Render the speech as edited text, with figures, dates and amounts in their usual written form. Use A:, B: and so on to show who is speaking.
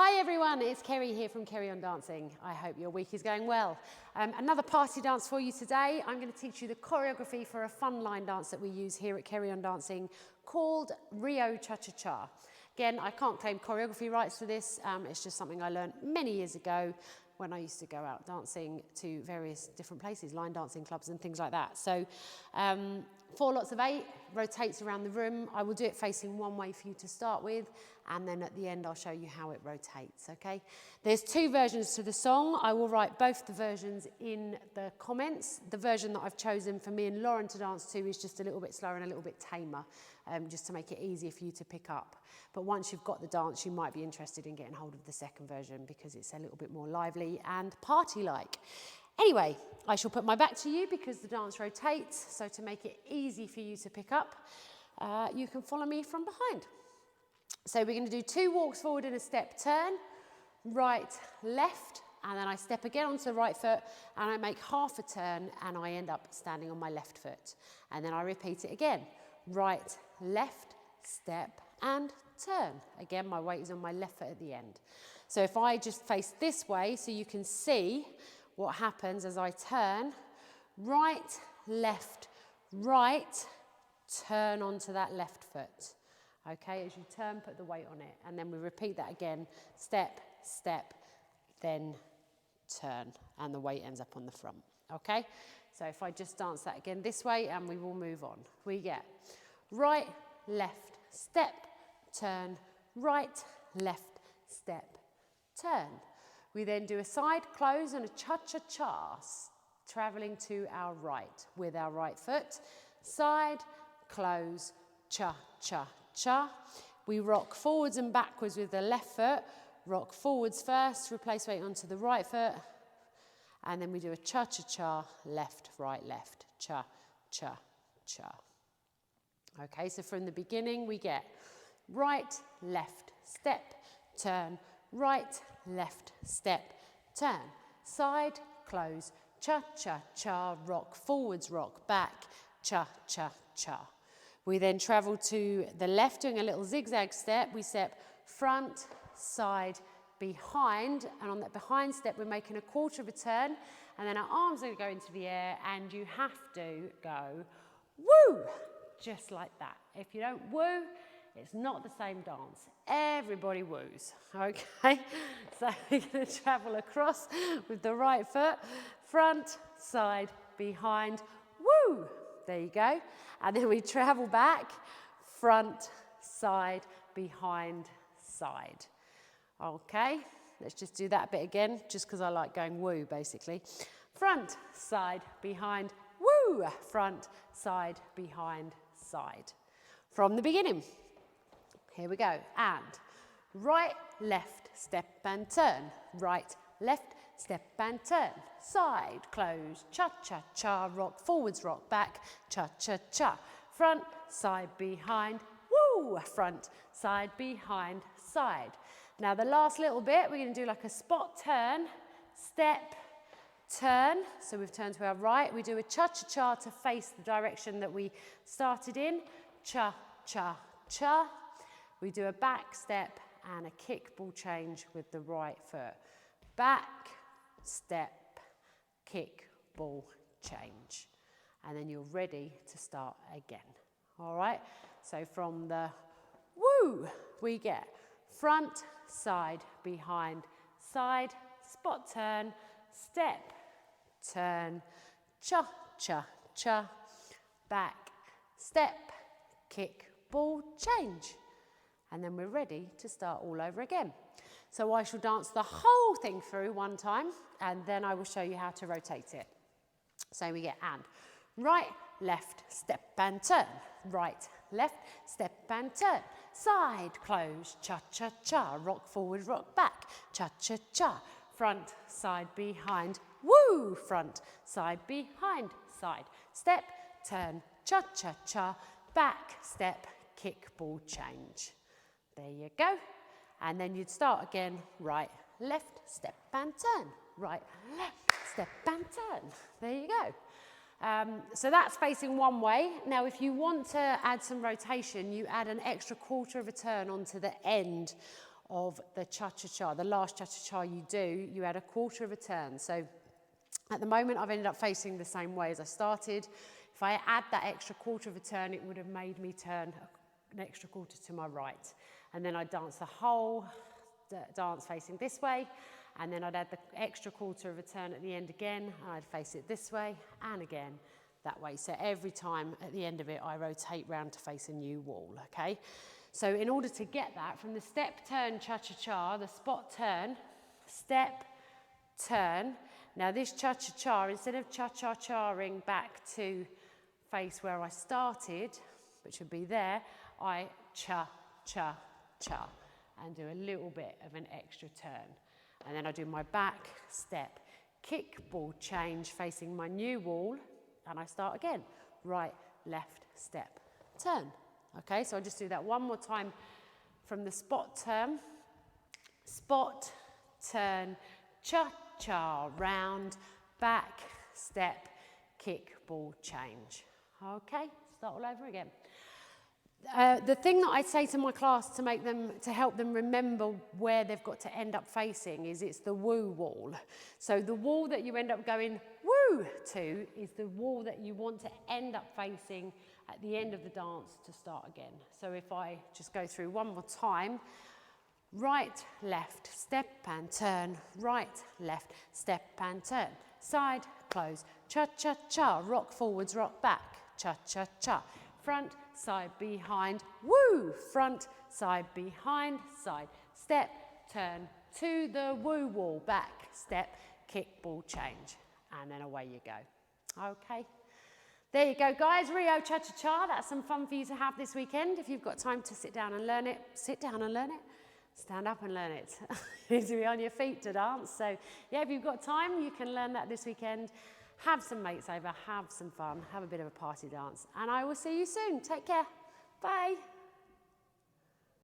A: Hi everyone, it's Kerry here from Kerry On Dancing. I hope your week is going well. Another party dance for you today. I'm going to teach you the choreography for a fun line dance that we use here at Kerry On Dancing called Rio Cha Cha. Again, I can't claim choreography rights for this. It's just something I learned many years ago when I used to go out dancing to various different places, line dancing clubs and things like that. So 4 lots of 8, rotates around the room. I will do it facing one way for you to start with, and then at the end I'll show you how it rotates, okay? There's 2 versions to the song. I will write both the versions in the comments. The version that I've chosen for me and Lauren to dance to is just a little bit slower and a little bit tamer, just to make it easier for you to pick up. But once you've got the dance, you might be interested in getting hold of the second version because it's a little bit more lively and party-like. Anyway, I shall put my back to you because the dance rotates, so to make it easy for you to pick up, you can follow me from behind. So we're going to do 2 walks forward and a step turn, right, left, and then I step again onto the right foot and I make half a turn and I end up standing on my left foot. And then I repeat it again, right, left, step and turn. Again, my weight is on my left foot at the end. So if I just face this way so you can see what happens as I turn, right, left, right, turn onto that left foot. Okay, as you turn, put the weight on it. And then we repeat that again, step, step, then turn. And the weight ends up on the front, okay? So if I just dance that again this way and we will move on. We get right, left, step, turn, right, left, step, turn. We then do a side close and a cha-cha-cha, traveling to our right with our right foot. Side, close, cha-cha-cha. We rock forwards and backwards with the left foot. Rock forwards first, replace weight onto the right foot. And then we do a cha-cha-cha, left, right, left, cha-cha-cha. Okay, so from the beginning we get right, left, step, turn, right, left, step, turn, side, close, cha-cha-cha, rock forwards, rock back, cha-cha-cha. We then travel to the left, doing a little zigzag step. We step front, side, behind, and on that behind step we're making a quarter of a turn, and then our arms are going to go into the air, and you have to go woo, just like that. If you don't woo, it's not the same dance. Everybody woos, okay? So we're going to travel across with the right foot, front, side, behind, woo! There you go. And then we travel back, front, side, behind, side. Okay, let's just do that bit again, just because I like going woo, basically. Front, side, behind, woo! Front, side, behind, side. From the beginning. Here we go. And right, left, step and turn. Right, left, step and turn. Side, close, cha-cha-cha, rock forwards, rock back, cha-cha-cha. Front, side, behind, woo! Front, side, behind, side. Now the last little bit, we're going to do like a spot turn, step, turn. So we've turned to our right. We do a cha-cha-cha to face the direction that we started in. Cha-cha-cha. We do a back step and a kick ball change with the right foot. Back, step, kick, ball, change. And then you're ready to start again. All right? So from the woo, we get front, side, behind, side, spot turn, step, turn, cha, cha, cha, back, step, kick, ball, change. And then we're ready to start all over again. So I shall dance the whole thing through one time, and then I will show you how to rotate it. So we get and right, left, step and turn. Right, left, step and turn. Side, close, cha-cha-cha. Rock forward, rock back, cha-cha-cha. Front, side, behind, woo! Front, side, behind, side. Step, turn, cha-cha-cha. Back, step, kick, ball, change. There you go. And then you'd start again, right, left, step and turn. Right, left, step and turn. There you go. So that's facing one way. Now, if you want to add some rotation, you add an extra quarter of a turn onto the end of the cha-cha-cha. The last cha-cha-cha you do, you add a quarter of a turn. So at the moment, I've ended up facing the same way as I started. If I add that extra quarter of a turn, it would have made me turn an extra quarter to my right. And then I'd dance the whole dance facing this way, and then I'd add the extra quarter of a turn at the end again, and I'd face it this way, and again, that way. So every time at the end of it, I rotate round to face a new wall, okay? So in order to get that, from the step, turn, cha-cha-cha, the spot, turn, step, turn. Now this cha-cha-cha, instead of cha-cha-cha-ing back to face where I started, which would be there, I cha-cha-cha and do a little bit of an extra turn. And then I do my back, step, kick, ball, change, facing my new wall, and I start again. Right, left, step, turn. Okay, so I'll just do that one more time from the spot, turn, cha-cha, round, back, step, kick, ball, change. Okay, start all over again. The thing that I say to my class to help them remember where they've got to end up facing is it's the WOOO wall. So the wall that you end up going woo to is the wall that you want to end up facing at the end of the dance to start again. So if I just go through one more time, right, left, step and turn, right, left, step and turn, side, close, cha-cha-cha, rock forwards, rock back, cha-cha-cha, front, side, behind, woo, front, side, behind, side, step, turn, to the woo wall, back, step, kick, ball, change, and then away you go. Okay, there you go, guys. Rio Cha Cha Cha. That's some fun for you to have this weekend. If you've got time to sit down and learn it, sit down and learn it. Stand up and learn it. You need to be on your feet to dance. So yeah, if you've got time, you can learn that this weekend. Have some mates over, have some fun, have a bit of a party dance, and I will see you soon. Take care. Bye.